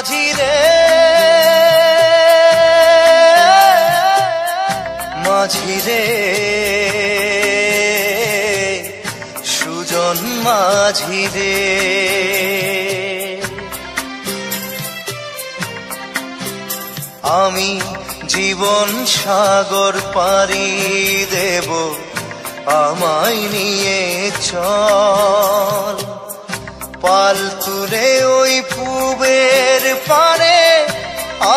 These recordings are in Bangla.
মাঝিরে মাঝিরে সুজন মাঝিরে আমি জীবন সাগর পাড়ি দেব আমায় নিয়ে চল পাল তুলে ওই পূবের পারে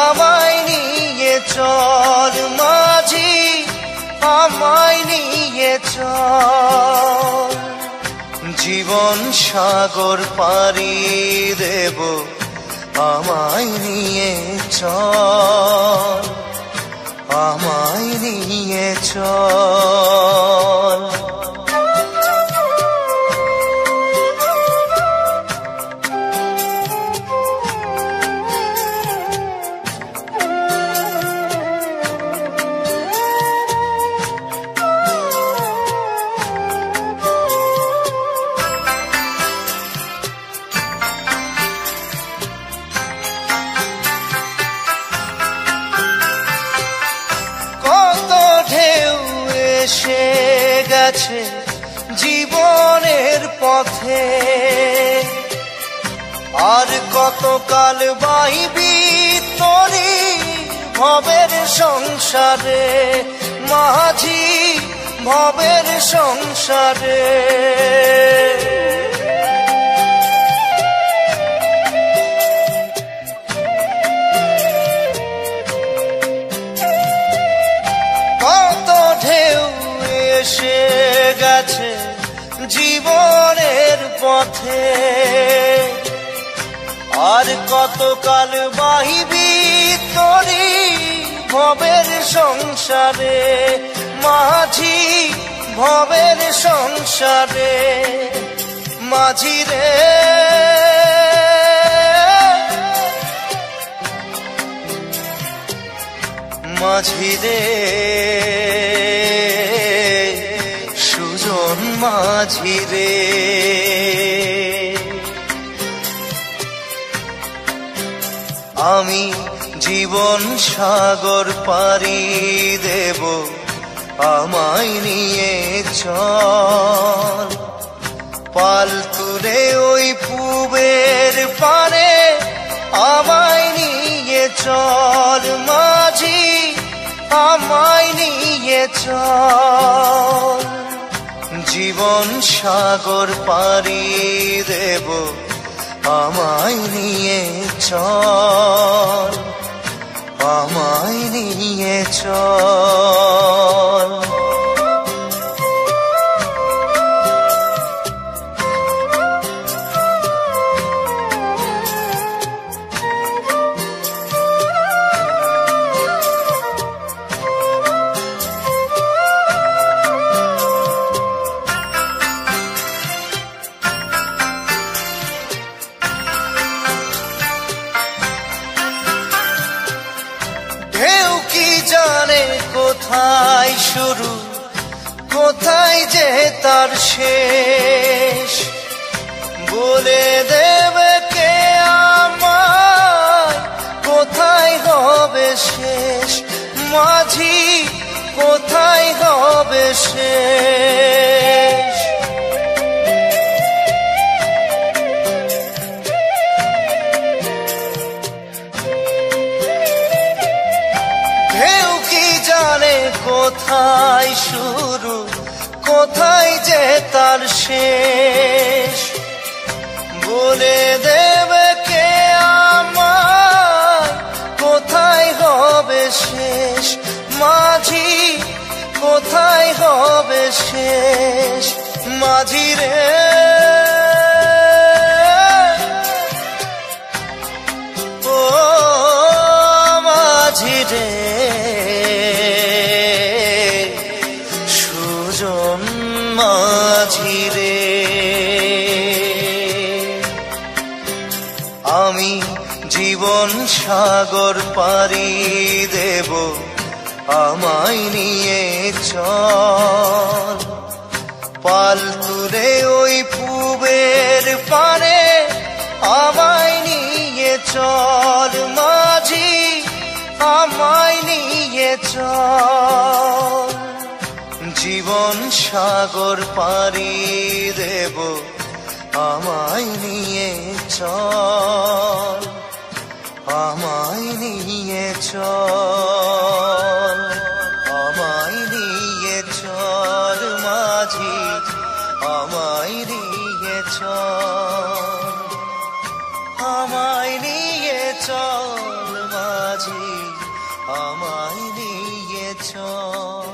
আমায় নিয়ে চল মাঝি আমায় নিয়ে চল জীবন সাগর পাড়ি দেব আমায় নিয়ে চল আমায় নিয়ে চল এসে গেছে জীবনের পথে আর কতকাল বাইবি তোরি ভবের সংসারে মাঝি ভবের সংসারে এসে গেছে জীবনের পথে আর কতকাল বাহিবি তোরি ভবের সংসারে মাঝি ভবের সংসারে মাঝিরে মাঝিরে সুজন মাঝিরে আমি জীবন সাগর পাড়ি দেব আমায় নিয়ে চল পাল তুলে ওই পূবের পারে আমায় নিয়ে চল মাঝি আমায় নিয়ে চল জীবন সাগর পাড়ি দেব আমায় নিয়ে চল আমায় নিয়ে চল জানে কোথায় শুরু কোথায় যে তার শেষ বলে দেবে কে আমায় কোথায় হবে শেষ মাঝি কোথায় হবে শেষ কোথায় শুরু কোথায় যে তার শেষ বলে দেবে কে আমায় কোথায় হবে শেষ মাঝি কোথায় হবে শেষ মাঝিরে ও মাঝিরে মাঝিরে আমি জীবন সাগর পাড়ি দেব আমায় নিয়ে চল পাল তুলে ওই পূবের পারে আমায় নিয়ে চল মাঝি আমায় নিয়ে চল, জীবন সাগর পাড়ি দেব আমায় নিয়ে চল, আমায় নিয়ে চল, আমায় নিয়ে চল মাঝি আমায় নিয়ে চল, আমায় নিয়ে চল মাঝি আমায় নিয়ে চল।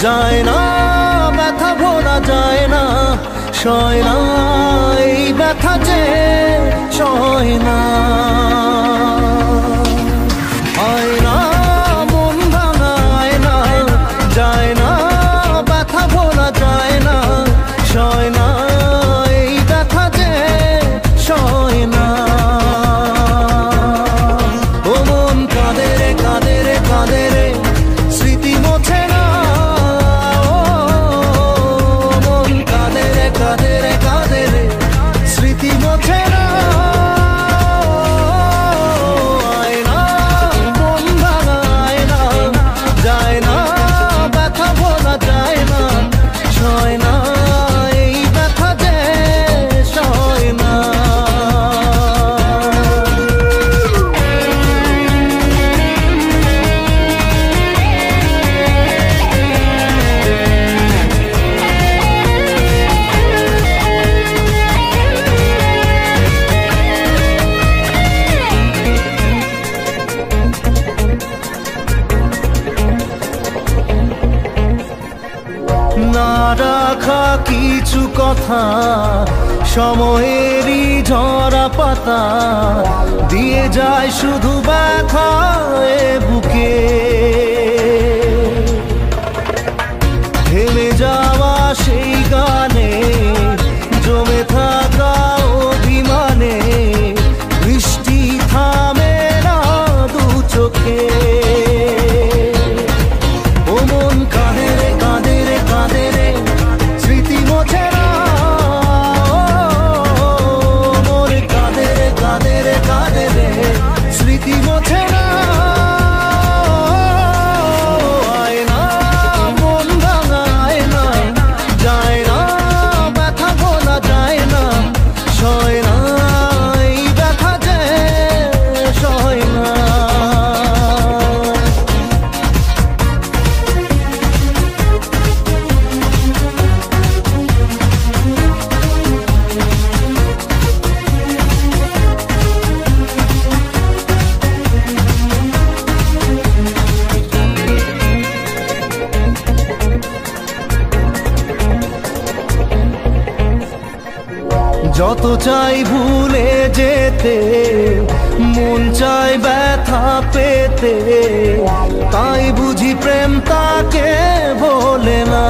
যায় না ব্যথা ভোলা যায় না, সয় না এই ব্যথা যে সয় না, হয় না মন ভাঙায় না, যায় না ব্যথা ভোলা যায় না, সয় না এই ব্যথা যে সয় না। ও মন কাঁদে রে কাঁদে রে কাঁদে রে স্মৃতি মোছে না, কাঁদে রে কাঁদে রে স্মৃতি মোছে না, আয় না মন ভাঙায় না, যায় না ব্যথা ভোলা যায় না, সয় না এই ব্যথা যে সয় না। না রাখা কিছু কথা সময়েরই ঝরা পাতা দিয়ে যায় শুধু ব্যথা এ বুকে, থেমে যাওয়া সেই গানে জমে থাকা অভিমানে বৃষ্টি থামে না দু চোখে। ও মন কাঁদে রে কাঁদে রে কাঁদে রে স্মৃতি মোছে না, মন কাঁদে রে কাঁদে রে কাঁদে রে স্মৃতি মোছে না, আয় না মন ভাঙায় না, যায় না ব্যথা ভোলা যায় না, সয় না এই ব্যথা যে সয় না। যত চাই ভুলে যেতে মন চাই ব্যথা পেতে, তাই বুঝি প্রেম তাকে ভোলে না,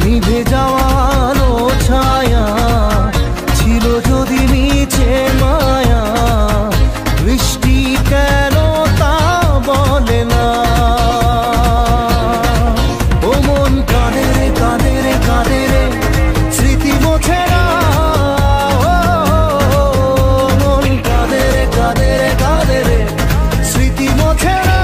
নিভে যাওয়া আলো ছায়া ছিল যদি নিচে মায়া, বৃষ্টি কেন তা বলে না। ও মন কাঁদে রে কাঁদে রে কাঁদে রে স্মৃতি মোছে না, মন কাঁদে রে কাঁদে রে কাঁদে রে স্মৃতি মোছে না,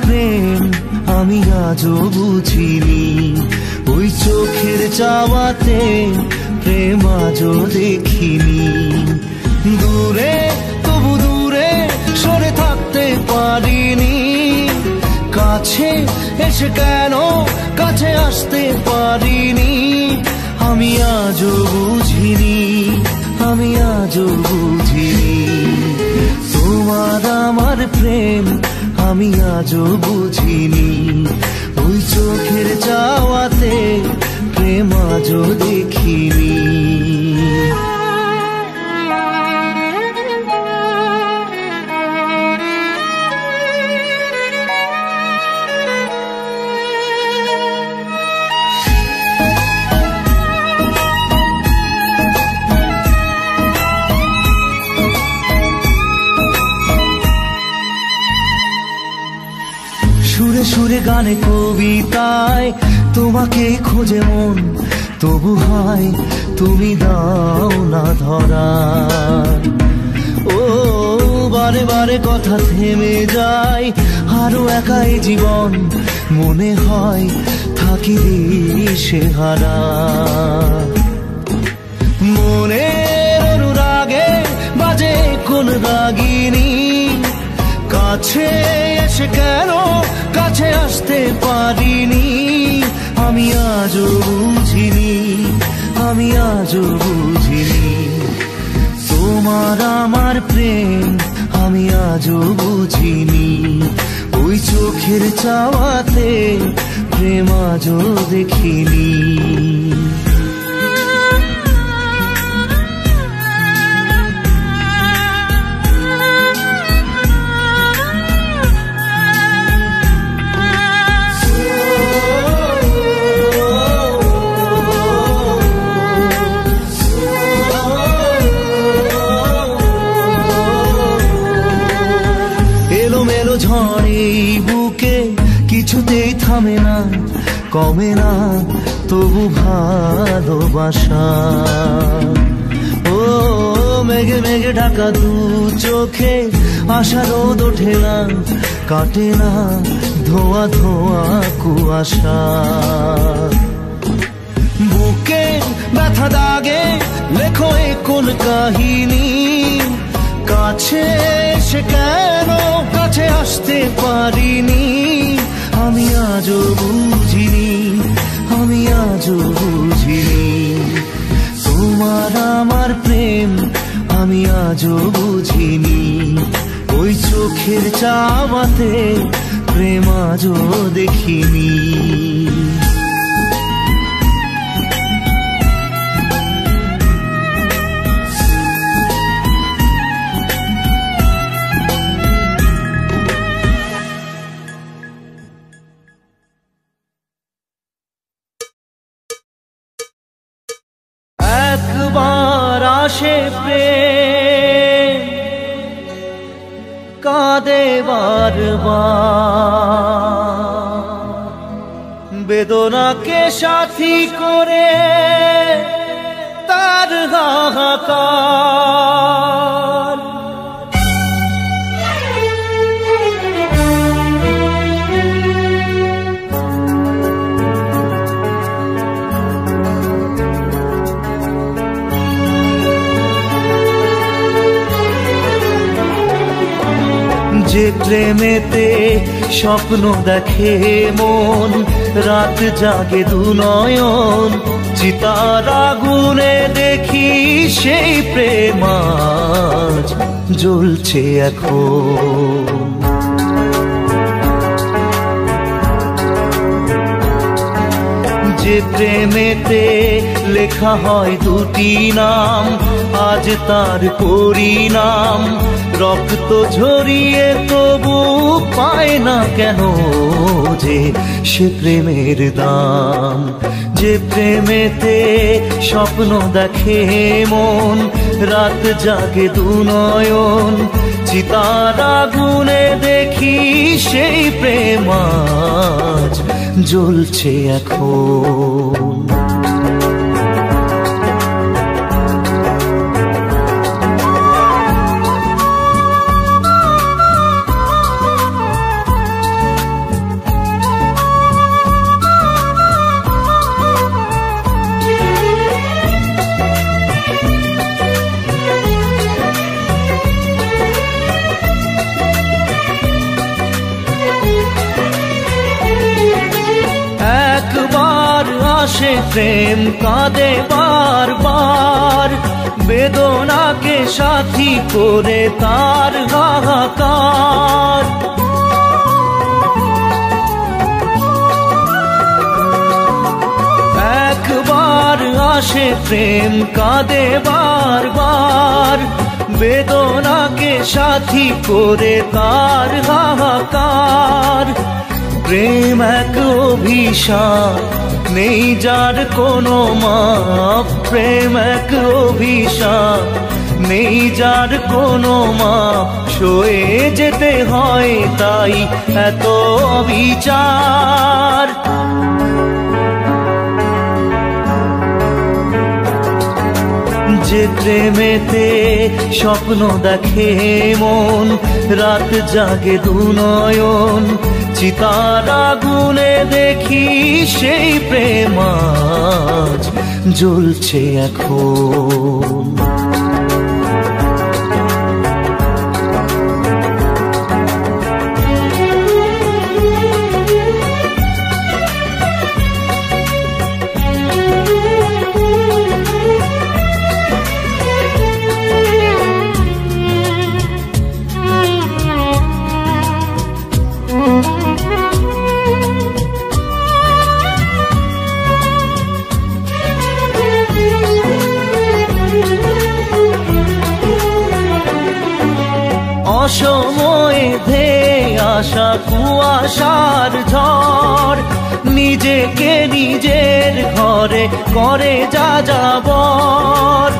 প্রেম আমি আজও বুঝিনি, ওই চোখের চাওয়াতে প্রেম আজও দেখিনি। দূরে তবু দূরে সরে থাকতে পারিনি, কাছে এসে কেন কাছে আসতে পারিনি। আমি আজও বুঝিনি, আমি আজও বুঝিনি, তোমার আমার প্রেম আমি আজও বুঝিনি, ওই চোখের চাওয়াতে প্রেম আজও দেখিনি। সুরে সুরে গানে কবিতায় তোমাকে খোঁজে মন, তবু হায় তুমি দাও না ধরা। ও বারে বারে কথা থেমে যায়, আরো একাই জীবন মনে হয় থাকি দিশে হারা। মনের অনুরাগে বাজে কোন রাগিনী, কাছে এসে কেন কাছে আসতে পারিনি। আমি আজও বুঝিনি, আমি আজও বুঝিনি, তোমার আমার প্রেম আমি আজও বুঝিনি, ওই চোখের চাওয়াতে প্রেম আজও দেখিনি। ঝড়ে বুকে কিছুতেই থামে না, কমে না তবু ভালোবাসা। ও মেঘে মেঘে ঢাকা দু চোখে আশা রোদ ওঠে না, কাটে না ধোয়া ধোয়া কুয়াশা। বুকে ব্যথা দাগে লেখো এ কোন কাহিনী, কাছে এসে কেন কাছে আসতে পারিনি। আমি আজও বুঝিনি, আমি আজও বুঝিনি, তোমার আমার প্রেম আমি আজও বুঝিনি, ওই চোখের চাওয়াতে প্রেম আজও দেখিনি। একবার আসে প্রেম কাঁদে বারবার, বেদনাকে সাথী করে তার হাহাকার। যে প্রেমেতে স্বপ্ন দেখে মন, রাত জাগে দু নয়ন, চিতার আগুনে দেখি সেই প্রেম আজ জ্বলছে এখন। যে প্রেমেতে লেখা হয় দুটি নাম, আজ তার পরিণাম রক্ত ঝরিয়ে তবু পায় না কেন যে সে প্রেমের দাম। যে প্রেমেতে স্বপ্ন দেখে মন, রাত জাগে দু নয়ন, চিতার আগুনে দেখি সেই প্রেম আজ জ্বলছে এখন। প্রেম কাঁদে বারবার, বেদনাকে সাথী করে তার হাহাকার। একবার আসে প্রেম কাঁদে বারবার, বেদনাকে সাথী করে তার হাহাকার। প্রেম এক অভিশাপ, নেই যার কোনো মাপ। প্রেম এক অভিশাপ, নেই যার কোনো মাপ। সয়ে যেতে হয় তাই এত অবিচার। যে প্রেমেতে স্বপ্ন দেখে মন, রাত জাগে দুনয়ন, চিতার আগুনে দেখি সেই প্রেম আজ জ্বলছে এখন। অসময়ে ধেয়ে আসা কুয়াশার ঝড়, নিজেকে নিজের ঘরে করে যাযাবর।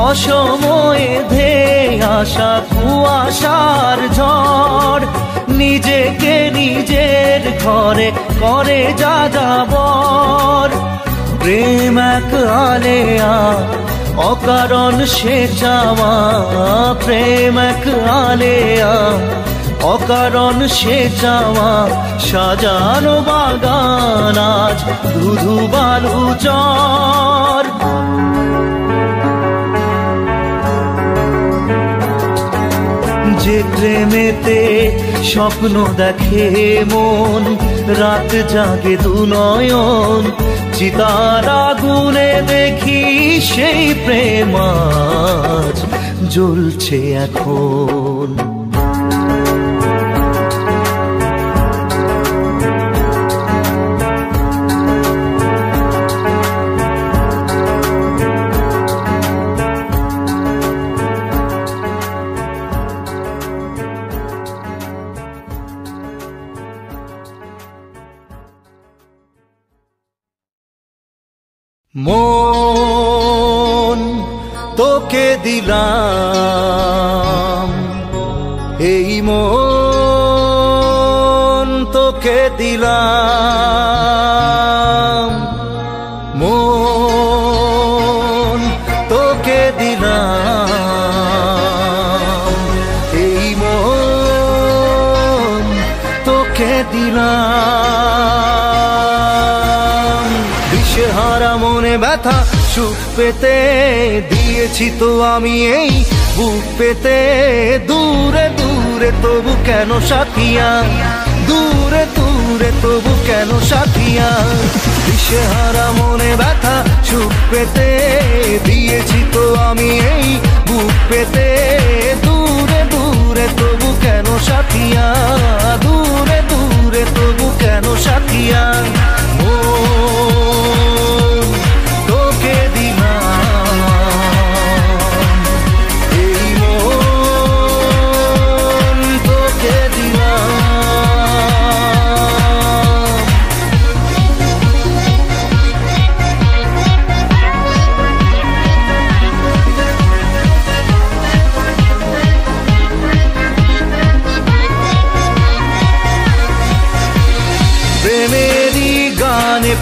অসময়ে ধেয়ে আসা কুয়াশার ঝড়, নিজেকে নিজের ঘরে করে যাযাবর। প্রেম এক আলেয়া, অকারণ সে চাওয়া। প্রেম এক আলেয়া, অকারণ সে চাওয়া। সাজানো বাগান আজ ধুধু বালু চর। যে প্রেমেতে স্বপ্ন দেখে মন, রাত জাগে দুনয়ন, চিতার আগুনে দেখি সেই প্রেম আজ জ্বলছে এখন। মন তোকে দিলাম, এই মন তোকে দিলাম। মন তোকে দিলাম, এই মন তোকে দিলাম। দিশেহারা মনে ব্যথা সুখ পেতে দিয়েছি তো আমি এই বুক পেতে। দূরে দূরে তবু কেন সাথিয়া, দূরে দূরে তবু কেন সাথিয়া। দিশেহারা মনে ব্যথা সুখ পেতে দিয়েছি তো আমি এই বুক পেতে। দূরে দূরে তবু কেন সাথিয়া, দূরে দূরে তবু কেন সাথিয়া।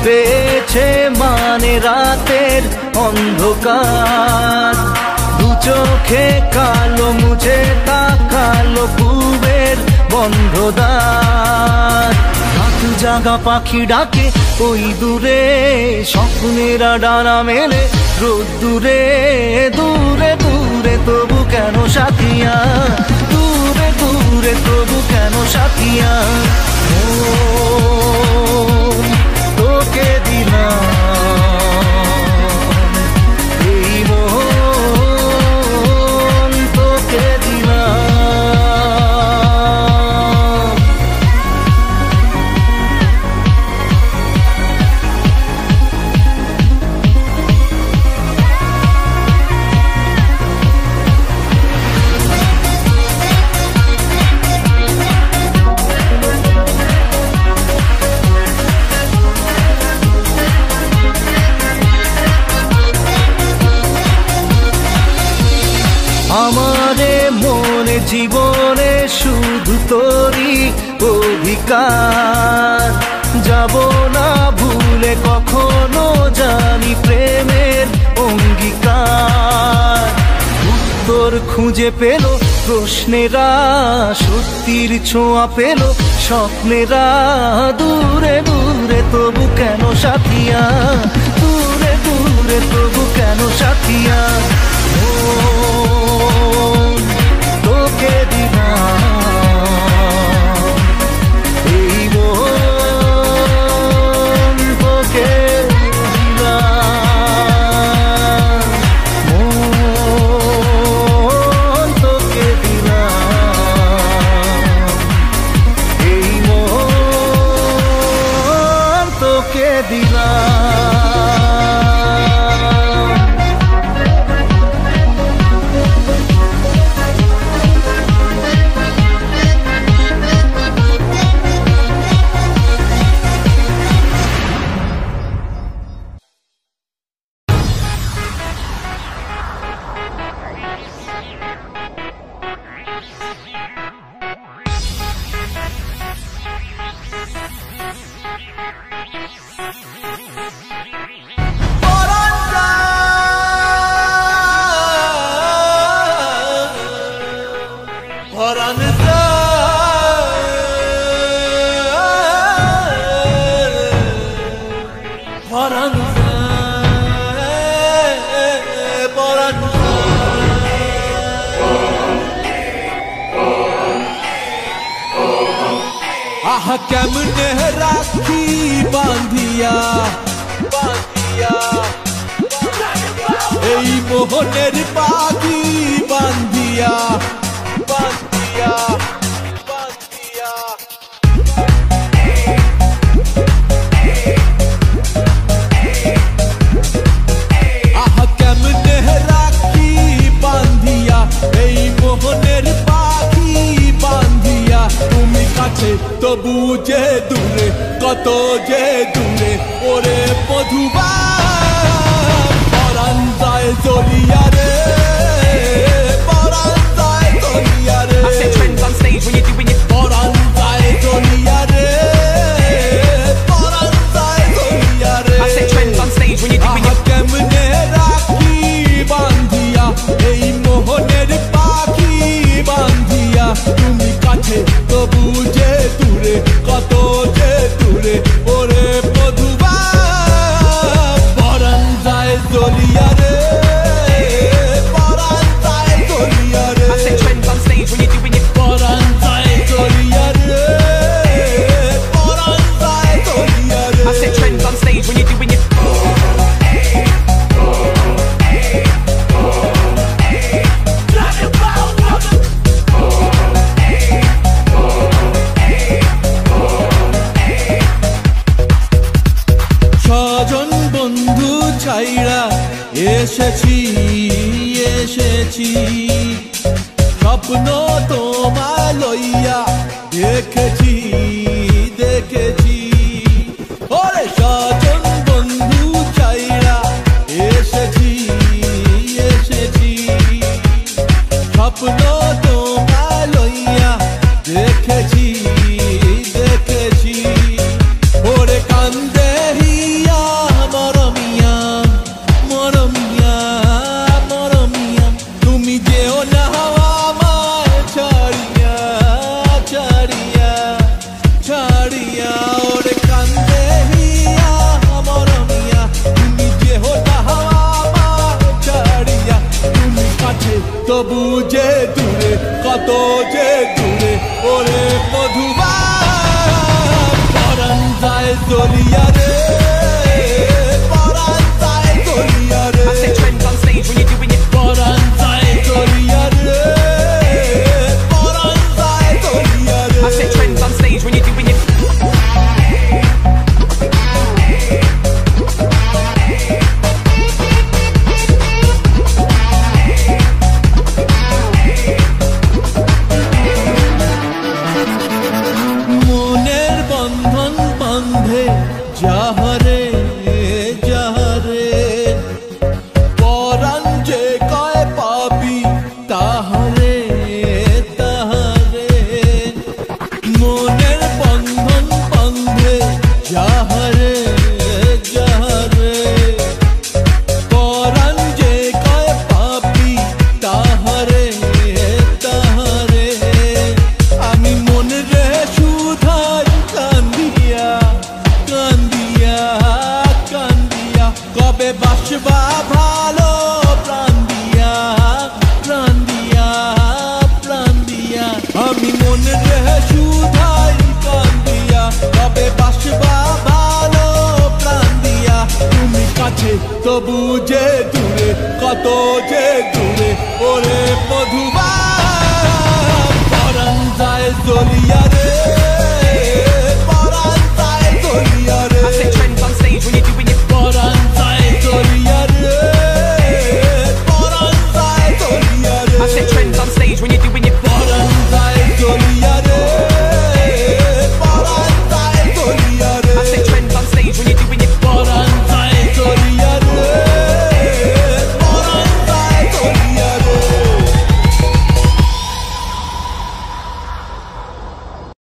পেয়েছে মানে রাতের অন্ধকার। দু চোখে কালো মুছে তাকালো পূবের বন্ধ দ্বার। জাগা পাখি ডাকে ওই দূরে, স্বপ্নেরা ডানা মেলে রোদ দূরে দূরে দূরে, তবু কেন সাথিয়া, দূরে দূরে তবু কেন সাথিয়া। তোকে দিলাম এই মন, তোকে দিলাম। আমারে মনে জীবনে শুধু তোরই অধিকার, যাব না ভুলে কখনো জানি প্রেমের অঙ্গীকার। উত্তর খুঁজে পেল প্রশ্নেরা, সত্যির ছোঁয়া পেল স্বপ্নেরা, দূরে দূরে তবু কেন সাথিয়া, দূরে দূরে তবু কেন সাথিয়া। তোকে দিলাম এই মন, তোকে দিলাম মন, তোকে দিলাম এই মন, তোকে দিলাম। কেমনে রাখি বাঁধিয়া বাঁধিয়া, এই মোহনের পাখি বাঁধিয়া বাঁধিয়া বাঁধিয়া। কেমনে রাখি বাঁধিয়া, এই মোহনের পাখি বাঁধিয়া। তুমি কাছে তবু যে দূরে, কত যে দূরে ওরে মধুবা, পরাণ যায় জ্বলিয়া রে, পরাণ যায় জ্বলিয়া রে। পরাণ যায় জ্বলিয়া রে, পরাণ যায় জ্বলিয়া রে। কেমনে রাখি বাঁধিয়া, এই মোহনের পাখি বাঁধিয়া। তুমি কাছে তবু যে দূরে, কত যে দূরে ওরে মধুবা, পরাণ যায় জ্বলিয়া রে, পরাণ যায় জ্বলিয়া রে। পরাণ যায় জ্বলিয়া রে, পরাণ যায় জ্বলিয়া রে। তবু যে দূরে, কত যে দূরে ওরে মধুবান পরাণ যায় জ্বলিয়া রে, পরাণ যায় জ্বলিয়া রে। I set trends on stage when you're doing it. পরাণ যায় জ্বলিয়া রে, পরাণ যায় জ্বলিয়া রে। I set trends on stage when you're doing it. মনের বন্ধন বাঁধে যাহারে যাহারে, পরাণ যে কয় পাবি তাহারে তাহারে। মনের বন্ধন বাঁধে যাহারে যাহারে, পরাণ যে কয় পাবি তাহারে তাহারে। আমি মনে রে সুধাই কান্দিয়া কান্দিয়া কান্দিয়া, কবে বাসবা ভালো প্রাণ দিয়া প্রাণ দিয়া প্রাণ দিয়া। আমি মনে রে সুধাই কান্দিয়া, কবে বাসবা ভালো প্রাণ দিয়া। তুমি কাছে তবু